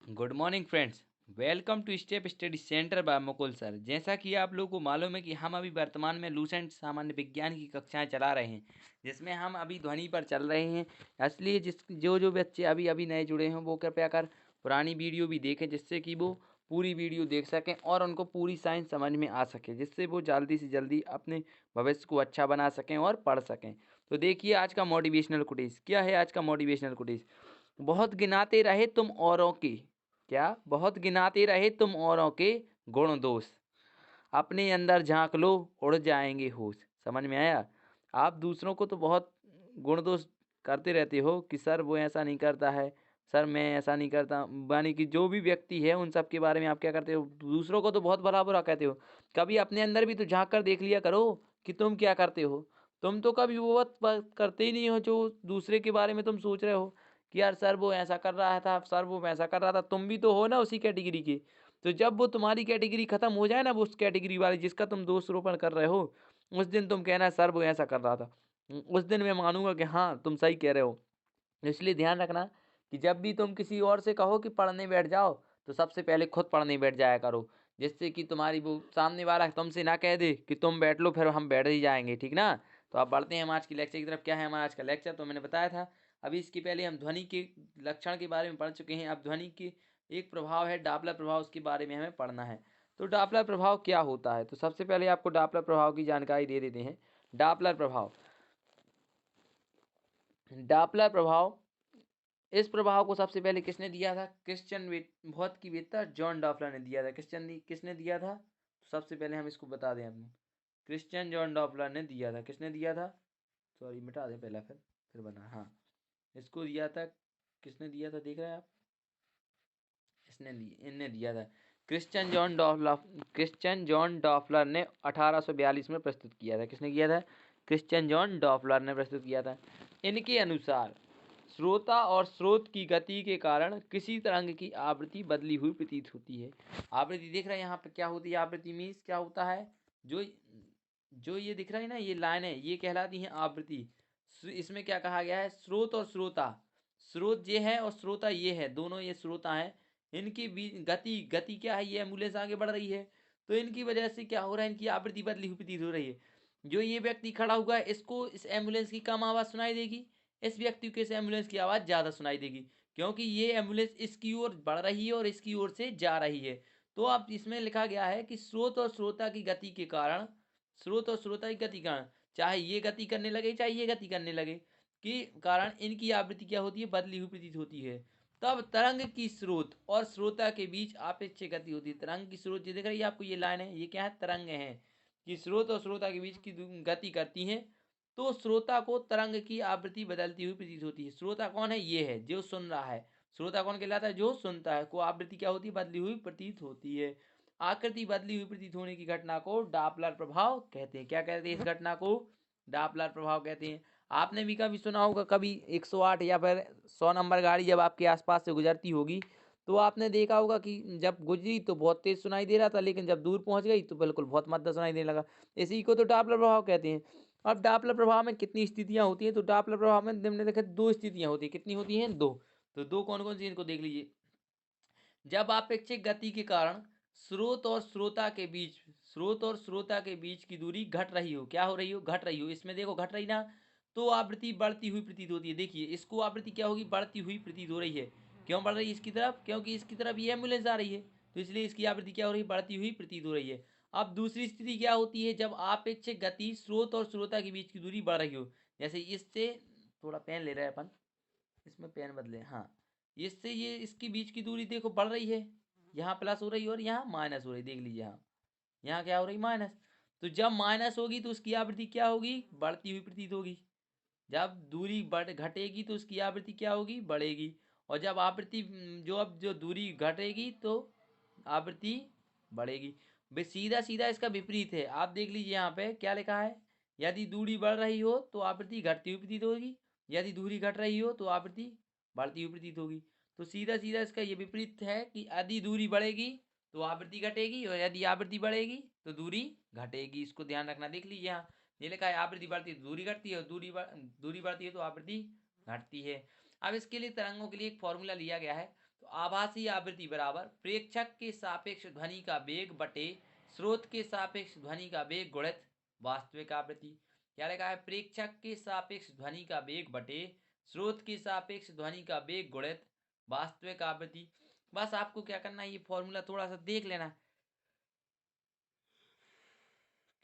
Good morning friends. Welcome to step study centre by Mukul sir. जैसा कि आप लोगों को मालूम है कि हम अभी वर्तमान में लूसेंट सामान्य विज्ञान की कक्षाएं चला रहे हैं, जिसमें हम अभी ध्वनि पर चल रहे हैं। इसलिए जो बच्चे अभी अभी नए जुड़े हैं वो कृपया कर पुरानी वीडियो भी देखें, जिससे कि वो पूरी वीडियो देख सकें और उनको पूरी साइंस समझ में आ सके, जिससे वो जल्दी से जल्दी अपने भविष्य को अच्छा बना सकें और पढ़ सकें। तो देखिए आज का मोटिवेशनल कोटेज क्या है। आज का मोटिवेशनल कोटेज, बहुत गिनाते रहे तुम औरों की, क्या बहुत गिनाते रहे तुम औरों के गुण दोष, अपने अंदर झांक लो उड़ जाएंगे होश। समझ में आया? आप दूसरों को तो बहुत गुण दोष करते रहते हो कि सर वो ऐसा नहीं करता है, सर मैं ऐसा नहीं करता, यानी कि जो भी व्यक्ति है उन सब के बारे में आप क्या करते हो, दूसरों को तो बहुत भला बुरा कहते हो। कभी अपने अंदर भी तो झांक कर देख लिया करो कि तुम क्या करते हो। तुम तो कभी वो बात करते ही नहीं हो जो दूसरे के बारे में तुम सोच रहे हो कि यार सर वो ऐसा कर रहा था, सर वो वैसा कर रहा था। तुम भी तो हो ना उसी कैटेगरी के। तो जब वो तुम्हारी कैटेगरी खत्म हो जाए ना, वो उस कैटेगरी वाली जिसका तुम दोषारोपण कर रहे हो, उस दिन तुम कहना सर वो ऐसा कर रहा था। उस दिन मैं मानूंगा कि हाँ तुम सही कह रहे हो। इसलिए ध्यान रखना कि जब भी तुम किसी और से कहो कि पढ़ने बैठ जाओ, तो सबसे पहले खुद पढ़ने बैठ जाया करो, जिससे कि तुम्हारी वो सामने वाला तुमसे ना कह दे कि तुम बैठ लो फिर हम बैठ ही जाएंगे। ठीक ना? तो आप बढ़ते हैं हम आज की लेक्चर की तरफ। क्या है हमारा आज का लेक्चर, तो मैंने बताया था अभी। इसके पहले हम ध्वनि के लक्षण के बारे में पढ़ चुके हैं। अब ध्वनि के एक प्रभाव है डॉपलर प्रभाव, उसके बारे में हमें पढ़ना है। तो डॉपलर प्रभाव क्या होता है, तो सबसे पहले आपको डॉपलर प्रभाव की जानकारी दे देते हैं। डॉपलर प्रभाव, डॉपलर प्रभाव, इस प्रभाव को सबसे पहले किसने दिया था? क्रिश्चियन भौतिकीवेत्ता जॉन डॉपलर ने दिया था। किसने दिया था? तो सबसे पहले हम इसको बता दें आपको, क्रिश्चियन जॉन डॉपलर ने दिया था। किसने दिया था? सॉरी मिटा दें पहला, फिर बना। हाँ, इसको दिया था। किसने दिया था देख रहे हैं आप? इनने दिया था। क्रिश्चियन जॉन डॉपलर ने 1842 में प्रस्तुत किया था। किसने किया था? क्रिश्चियन जॉन डॉपलर ने प्रस्तुत किया था। इनके अनुसार श्रोता और स्रोत की गति के कारण किसी तरंग की आवृत्ति बदली हुई प्रतीत होती है। आवृत्ति देख रहे हैं यहाँ पे क्या होती है? आवृत्ति मीन्स क्या होता है? जो जो ये दिख रहा है ना, ये लाइन है, ये कहलाती है आवृत्ति। इसमें क्या कहा गया है? स्रोत और श्रोता, स्रोत ये है और श्रोता ये है, दोनों ये श्रोता है। इनकी गति गति क्या है? ये एम्बुलेंस आगे बढ़ रही है, तो इनकी वजह से क्या हो रहा है? इनकी आवृत्ति बदली हुई प्रतीत हो रही है। जो ये व्यक्ति खड़ा हुआ है, इसको इस एम्बुलेंस की कम आवाज़ सुनाई देगी, इस व्यक्ति को इस एम्बुलेंस की आवाज़ ज़्यादा सुनाई देगी, क्योंकि ये एम्बुलेंस इसकी ओर बढ़ रही है और इसकी ओर से जा रही है। तो अब इसमें लिखा गया है कि स्रोत और श्रोता की गति के कारण, स्रोत और श्रोता की गति के कारण, चाहे ये गति करने लगे चाहे ये गति करने लगे, के कारण इनकी आवृत्ति क्या होती है? बदली हुई प्रतीत होती है। तब तरंग की स्रोत और श्रोता के बीच आपेक्षिक गति होती है। तरंग की स्रोत, ये देख रही है आपको, ये लाइन है, ये क्या है? तरंग है कि स्रोत और श्रोता के बीच की गति करती हैं, तो श्रोता को तरंग की आवृत्ति बदलती हुई प्रतीत होती है। श्रोता कौन है? ये है जो सुन रहा है। श्रोता कौन कहलाता है? जो सुनता है। को आवृत्ति क्या होती है? बदली हुई प्रतीत होती है। आकृति बदली हुई प्रतीत होने की घटना को डॉपलर प्रभाव कहते हैं। क्या कहते हैं इस घटना को? डॉपलर प्रभाव कहते हैं। आपने भी कभी सुना होगा, कभी 108 या फिर 100 नंबर गाड़ी जब आपके आसपास से गुजरती होगी, तो आपने देखा होगा कि जब गुजरी तो बहुत तेज सुनाई दे रहा था, लेकिन जब दूर पहुंच गई तो बिल्कुल बहुत मध्य सुनाई देने लगा। इसी को तो डॉपलर प्रभाव कहते हैं। अब डॉपलर प्रभाव में कितनी स्थितियां होती हैं? तो डॉपलर प्रभाव में निम्नलिखित दो स्थितियां होती हैं। कितनी होती हैं? दो। तो दो कौन कौन सी, इनको देख लीजिए। जब अपेक्षिक गति के कारण स्रोत और श्रोता के बीच, स्रोत और श्रोता के बीच की दूरी घट रही हो। क्या हो रही हो? घट रही हो। इसमें देखो घट रही ना, तो आवृत्ति बढ़ती हुई प्रतीत होती है। देखिए इसको आवृत्ति क्या होगी? बढ़ती हुई प्रतीत हो रही है। क्यों बढ़ रही है इसकी तरफ? क्योंकि इसकी तरफ ये एम्बुलेंस आ रही है, तो इसलिए इसकी आवृत्ति क्या हो रही है? बढ़ती हुई प्रतीत हो रही है। अब दूसरी स्थिति क्या होती है? जब अपेक्षिक गति स्रोत और श्रोता के बीच की दूरी बढ़ रही हो। जैसे इससे, थोड़ा पेन ले रहे हैं अपन, इसमें पेन बदले, हाँ, इससे ये इसकी बीच की दूरी देखो बढ़ रही है, यहाँ प्लस हो रही है और यहाँ माइनस हो रही है। देख लीजिए यहाँ क्या हो रही? माइनस। तो जब माइनस होगी तो उसकी आवृत्ति क्या होगी? बढ़ती हुई प्रतीत होगी। जब दूरी बढ़ घटेगी तो उसकी आवृत्ति क्या होगी? बढ़ेगी। और जब आवृत्ति जो दूरी घटेगी तो आवृत्ति बढ़ेगी। वे सीधा सीधा इसका विपरीत है। आप देख लीजिए यहाँ पे क्या लिखा है? यदि दूरी बढ़ रही हो तो आवृत्ति घटती हुई प्रतीत होगी, यदि दूरी घट रही हो तो आवृत्ति बढ़ती हुई प्रतीत होगी। तो सीधा सीधा इसका ये विपरीत है कि यदि दूरी बढ़ेगी तो आवृत्ति घटेगी, और यदि आवृत्ति बढ़ेगी तो दूरी घटेगी। इसको ध्यान रखना। देख लीजिए यहाँ ये लिखा है, आवृत्ति बढ़ती है तो दूरी घटती है, और दूरी बढ़ती है तो आवृत्ति घटती है। अब इसके लिए तरंगों के लिए एक फॉर्मूला लिया गया है। तो तो आभासी आवृत्ति बराबर प्रेक्षक के सापेक्ष ध्वनि का वेग बटे स्रोत के सापेक्ष ध्वनि का वेग गुणित वास्तविक आवृत्ति। क्या लिखा है? प्रेक्षक के सापेक्ष ध्वनि का वेग बटे स्रोत के सापेक्ष ध्वनि का वेग गुणित वास्तविक आवृत्ति। बस आपको क्या करना है, ये फॉर्मूला थोड़ा सा देख लेना।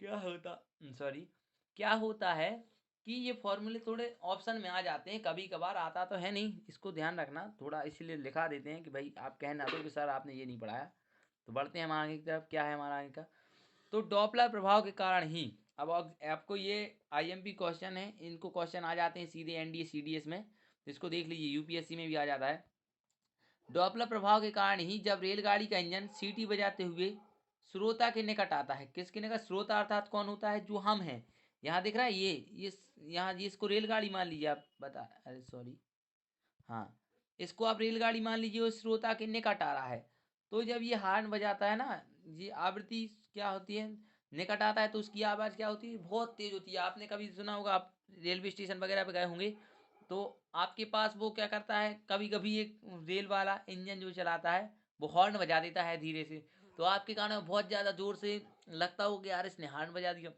क्या होता है कि ये फॉर्मूले थोड़े ऑप्शन में आ जाते हैं, कभी कभार आता तो है नहीं, इसको ध्यान रखना थोड़ा, इसलिए लिखा देते हैं कि भाई आप कहना दो कि सर आपने ये नहीं पढ़ाया। तो बढ़ते हैं हम आगे की तरफ। क्या है हमारा आगे का? तो डॉपलर प्रभाव के कारण ही, अब आपको ये आईएमपी क्वेश्चन है, इनको क्वेश्चन आ जाते हैं सीधे एनडीए सीडीएस में, तो इसको देख लीजिए, यूपीएससी में भी आ जाता है। डॉपलर प्रभाव के कारण ही जब रेलगाड़ी का इंजन सीटी बजाते हुए श्रोता के निकट आता है, किसके निकट? श्रोता अर्थात कौन होता है? जो हम हैं। यहाँ दिख रहा है ये यहाँ ये इसको रेलगाड़ी मान लीजिए आप, अरे सॉरी, हाँ, इसको आप रेलगाड़ी मान लीजिए, उस श्रोता के निकट आ रहा है। तो जब ये हॉर्न बजाता है ना, ये आवृत्ति क्या होती है, निकट आता है, तो उसकी आवाज़ क्या होती है? बहुत तेज होती है। आपने कभी सुना होगा, आप रेलवे स्टेशन वगैरह पे गए होंगे, तो आपके पास वो क्या करता है, कभी कभी एक रेल वाला इंजन जो चलाता है वो हॉर्न बजा देता है धीरे से, तो आपके कानों में बहुत ज़्यादा जोर से लगता हो कि यार इसने हॉर्न बजा दिया,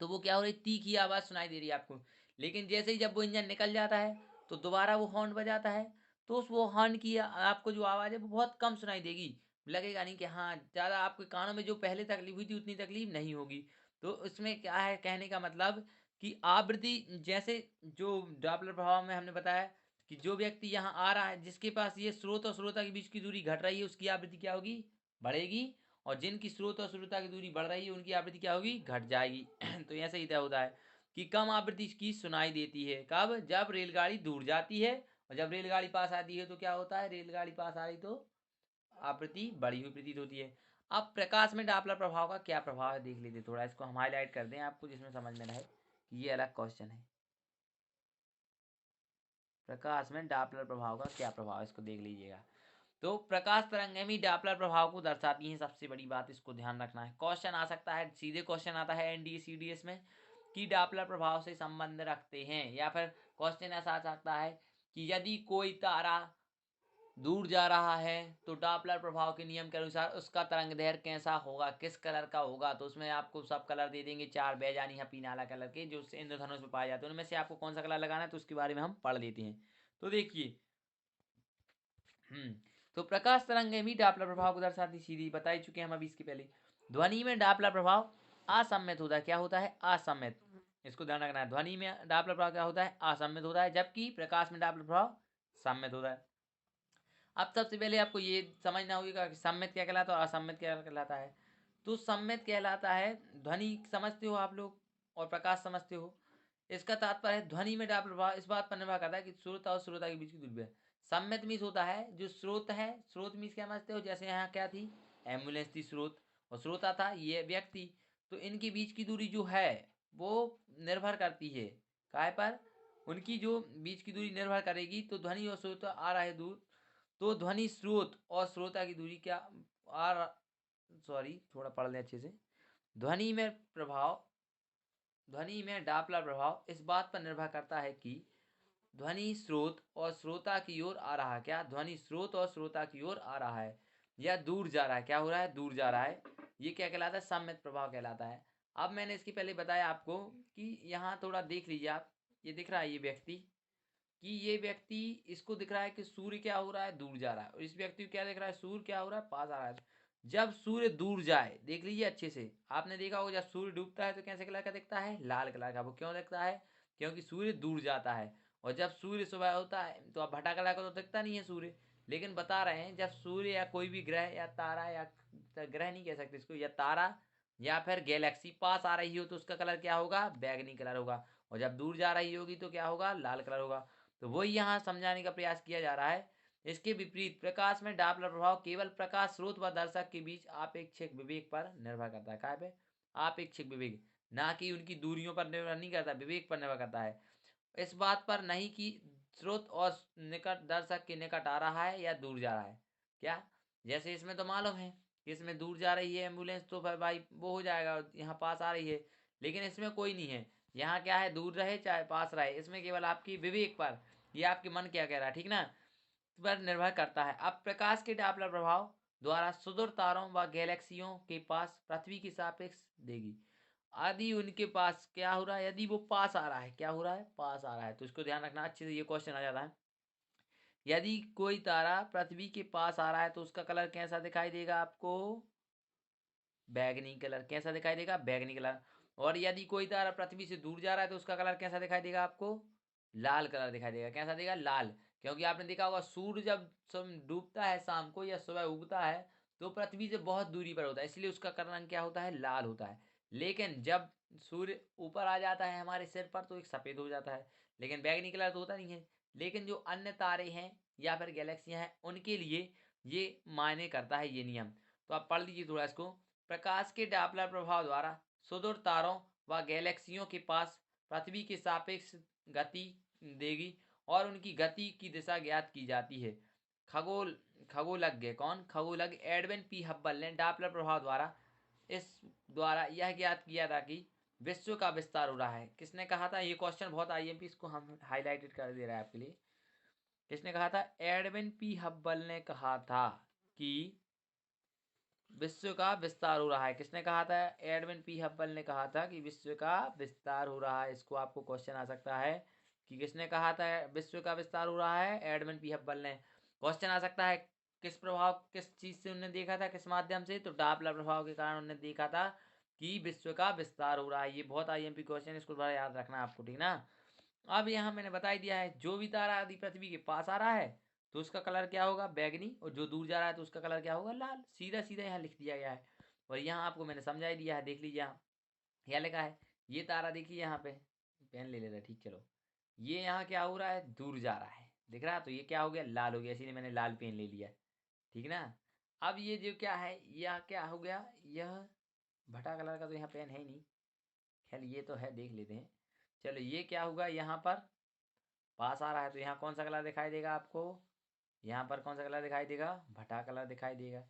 तो वो क्या हो रही, तीखी आवाज़ सुनाई दे रही है आपको। लेकिन जैसे ही जब वो इंजन निकल जाता है तो दोबारा वो हॉर्न बजाता है, तो उस वो हॉर्न की आपको जो आवाज़ है वो बहुत कम सुनाई देगी, लगेगा नहीं कि हाँ ज़्यादा, आपके कानों में जो पहले तकलीफ हुई थी उतनी तकलीफ नहीं होगी। तो इसमें क्या है कहने का मतलब कि आवृत्ति, जैसे जो डॉपलर प्रभाव में हमने बताया कि जो व्यक्ति यहाँ आ रहा है, जिसके पास ये स्रोत और श्रोता के बीच की दूरी घट रही है, उसकी आवृत्ति क्या होगी? बढ़ेगी। और जिनकी स्रोत और श्रोता की दूरी बढ़ रही है, उनकी आवृत्ति क्या होगी? घट जाएगी। तो ऐसे ही तय होता है कि कम आवृत्ति की सुनाई देती है कब? जब रेलगाड़ी दूर जाती है, और जब रेलगाड़ी पास आती है तो क्या होता है? रेलगाड़ी पास आ रही तो आवृत्ति बढ़ी हुई प्रतीत होती है। अब प्रकाश में डॉपलर प्रभाव का क्या प्रभाव है देख लीजिए, थोड़ा इसको हम हाईलाइट कर दें आपको, जिसमें समझ में रहे कि ये अलग क्वेश्चन है। प्रकाश में डॉपलर प्रभाव का क्या प्रभाव है, इसको देख लीजिएगा। तो प्रकाश तरंगें भी डॉपलर प्रभाव को दर्शाती हैं, सबसे बड़ी बात इसको ध्यान रखना है। क्वेश्चन आ सकता है, सीधे क्वेश्चन आता है एनडीए सीडीएस में कि डॉपलर प्रभाव से संबंध रखते हैं, या फिर क्वेश्चन ऐसा आ सकता है कि यदि कोई तारा दूर जा रहा है तो डॉपलर प्रभाव के नियम के अनुसार उसका तरंग दैर्घ्य कैसा होगा, किस कलर का होगा। तो उसमें आपको सब कलर दे देंगे, 4 बेजानी या पीनाला कलर के, जो इंद्रधनुष में पाए जाते हैं, उनमें से आपको कौन सा कलर लगाना है, तो उसके बारे में हम पढ़ लेते हैं। तो देखिए, तो प्रकाश तरंगें भी डॉपलर प्रभाव को दर्शाती, सीधी बता ही चुके हैं हम अभी इसके पहले। ध्वनि में डॉपलर प्रभाव असम्मित होता है। क्या होता है? असम्मित। इसको ध्यान रखना है, ध्वनि में डॉपलर प्रभाव क्या होता है? असम्मित होता है, जबकि प्रकाश में डॉपलर प्रभाव सम्मित होता है। अब सबसे पहले आपको ये समझना होगा कि सम्मित क्या कहलाता है और असम्मित क्या कहलाता है। तो सम्मित कहलाता है, ध्वनि समझते हो आप लोग और प्रकाश समझते हो, इसका तात्पर्य है ध्वनि में डॉपलर प्रभाव इस बात पर निर्भर करता है कि श्रोता और श्रोता के बीच की दूरी है। सम्मित मीन्स होता है जो स्रोत है, स्रोत मीन्स क्या समझते हो, जैसे यहाँ क्या थी, एम्बुलेंस थी स्रोत, और श्रोता था ये व्यक्ति, तो इनके बीच की दूरी जो है वो निर्भर करती है काय पर, उनकी जो बीच की दूरी निर्भर करेगी। तो ध्वनि और श्रोता आ रहे दूर, तो ध्वनि स्रोत और श्रोता की दूरी क्या आ सॉरी थोड़ा पढ़ लें अच्छे से। ध्वनि में प्रभाव, ध्वनि में डॉपलर प्रभाव इस बात पर निर्भर करता है कि ध्वनि स्रोत और श्रोता की ओर आ रहा है। क्या? ध्वनि स्रोत और श्रोता की ओर आ रहा है या दूर जा रहा है। क्या हो रहा है? दूर जा रहा है। ये क्या कहलाता है? सम्मित प्रभाव कहलाता है। अब मैंने इसके पहले बताया आपको कि यहाँ थोड़ा देख लीजिए आप, ये दिख रहा है ये व्यक्ति, कि ये व्यक्ति, इसको दिख रहा है कि सूर्य क्या हो रहा है? दूर जा रहा है। और इस व्यक्ति को क्या दिख रहा है? सूर्य क्या हो रहा है? पास आ रहा है। जब सूर्य दूर जाए, देख लीजिए अच्छे से, आपने देखा होगा जब सूर्य डूबता है तो कैसे कलर का दिखता है? लाल कलर का। वो क्यों दिखता है? क्योंकि सूर्य दूर जाता है। और जब सूर्य सुबह होता है तो अब भटा कलर का तो दिखता नहीं है सूर्य, लेकिन बता रहे हैं जब सूर्य या कोई भी ग्रह या तारा, या ग्रह नहीं कह सकते इसको, या तारा या फिर गैलेक्सी पास आ रही हो तो उसका कलर क्या होगा? बैगनी कलर होगा। और जब दूर जा रही होगी तो क्या होगा? लाल कलर होगा। तो वही यहाँ समझाने का प्रयास किया जा रहा है। इसके विपरीत प्रकाश में डॉपलर प्रभाव केवल प्रकाश स्रोत व दर्शक के बीच आपेक्षिक विवेक पर निर्भर करता है। क्या पे? आपेक्षिक विवेक, ना कि उनकी दूरियों पर निर्भर नहीं करता, विवेक पर निर्भर करता है। इस बात पर नहीं कि स्रोत और निकट दर्शक के निकट आ रहा है या दूर जा रहा है। क्या? जैसे इसमें तो मालूम है कि इसमें दूर जा रही है एम्बुलेंस तो भाई वो हो जाएगा, यहाँ पास आ रही है, लेकिन इसमें कोई नहीं है। यहाँ क्या है? दूर रहे चाहे पास रहे, इसमें केवल आपकी विवेक पर, ये आपके मन क्या कह रहा है, ठीक ना। पर निर्भर करता है। अब प्रकाश के डॉपलर प्रभाव द्वारा सुदूर तारों व गैलेक्सियों के पास पृथ्वी के सापेक्ष देगी। यदि उनके पास क्या हो रहा है, यदि वो पास आ रहा है, क्या हो रहा है, पास आ रहा है, तो इसको ध्यान रखना अच्छे से, ये क्वेश्चन आ जाता है। यदि कोई तारा पृथ्वी के पास आ रहा है तो उसका कलर कैसा दिखाई देगा आपको, बैगनी कलर। कैसा दिखाई देगा, बैगनी कलर। और यदि कोई तारा पृथ्वी से दूर जा रहा है तो उसका कलर कैसा दिखाई देगा आपको, लाल कलर दिखाई देगा। कैसा देगा, लाल। क्योंकि आपने देखा होगा सूर्य जब डूबता है शाम को या सुबह उगता है तो पृथ्वी से बहुत दूरी पर होता है, इसलिए उसका रंग क्या होता है, लाल होता है। लेकिन जब सूर्य ऊपर आ जाता है हमारे सिर पर तो एक सफ़ेद हो जाता है, लेकिन बैगनी कलर तो होता नहीं है। लेकिन जो अन्य तारे हैं या फिर गैलेक्सियां हैं उनके लिए ये मायने करता है ये नियम। तो आप पढ़ लीजिए थोड़ा इसको। प्रकाश के डॉपलर प्रभाव द्वारा सुदूर तारों व गैलेक्सियों के पास पृथ्वी के सापेक्ष गति देगी और उनकी गति की दिशा ज्ञात की जाती है। खगोलज्ञ कौन, खगोलज्ञ एडविन पी हब्बल ने डॉपलर प्रभाव द्वारा यह ज्ञात किया था कि विश्व का विस्तार हो रहा है। किसने कहा था, ये क्वेश्चन बहुत आईएमपी, इसको हम हाईलाइटेड कर दे रहे हैं आपके लिए। किसने कहा था, एडविन पी हब्बल ने कहा था कि विश्व का विस्तार हो रहा है। किसने कहा था, एडविन पी हब्बल ने कहा था कि विश्व का विस्तार हो रहा है। इसको आपको क्वेश्चन आ सकता है कि किसने कहा था विश्व का विस्तार हो रहा है, एडविन पी हब्बल ने। क्वेश्चन आ सकता है किस प्रभाव, किस चीज से उन्होंने देखा था, किस माध्यम से, तो डॉपलर प्रभाव के कारण उन्होंने देखा था कि विश्व का विस्तार हो रहा है। ये बहुत आईएमपी क्वेश्चन, इसको बड़ा याद रखना आपको, ठीक ना। अब यहाँ मैंने बता ही दिया है, जो भी तारा यदि पृथ्वी के पास आ रहा है तो उसका कलर क्या होगा, बैगनी, और जो दूर जा रहा है तो उसका कलर क्या होगा, लाल। सीधा सीधा यहाँ लिख दिया गया है। और यहाँ आपको मैंने समझा ही दिया है, देख लीजिए यहाँ क्या लिखा है। ये तारा देखिए यहाँ पे, पेन ले लेना, ठीक, चलो। ये यहाँ क्या हो रहा है, दूर जा रहा है, दिख रहा है, तो ये क्या हो गया, लाल हो गया, इसीलिए मैंने लाल पेन ले लिया, ठीक ना। अब ये जो क्या है, यह क्या हो गया, यह भटा कलर का तो यहाँ पेन है ही नहीं, खैर ये तो है, देख लेते हैं। चलो ये क्या होगा, यहाँ पर पास आ रहा है तो यहाँ कौन सा कलर दिखाई देगा आपको, यहाँ पर कौन सा कलर दिखाई देगा, भटा कलर दिखाई देगा।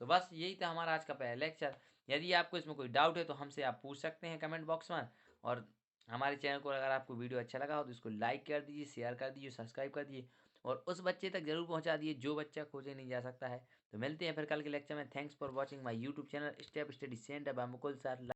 तो बस यही था हमारा आज का पहला लेक्चर। यदि आपको इसमें कोई डाउट है तो हमसे आप पूछ सकते हैं कमेंट बॉक्स में। और हमारे चैनल को अगर आपको वीडियो अच्छा लगा हो तो इसको लाइक कर दीजिए, शेयर कर दीजिए, सब्सक्राइब कर दीजिए और उस बच्चे तक जरूर पहुंचा दीजिए जो बच्चा खोजे नहीं जा सकता है। तो मिलते हैं फिर कल के लेक्चर में। Thanks for watching my YouTube channel step study centre by Mukul sir.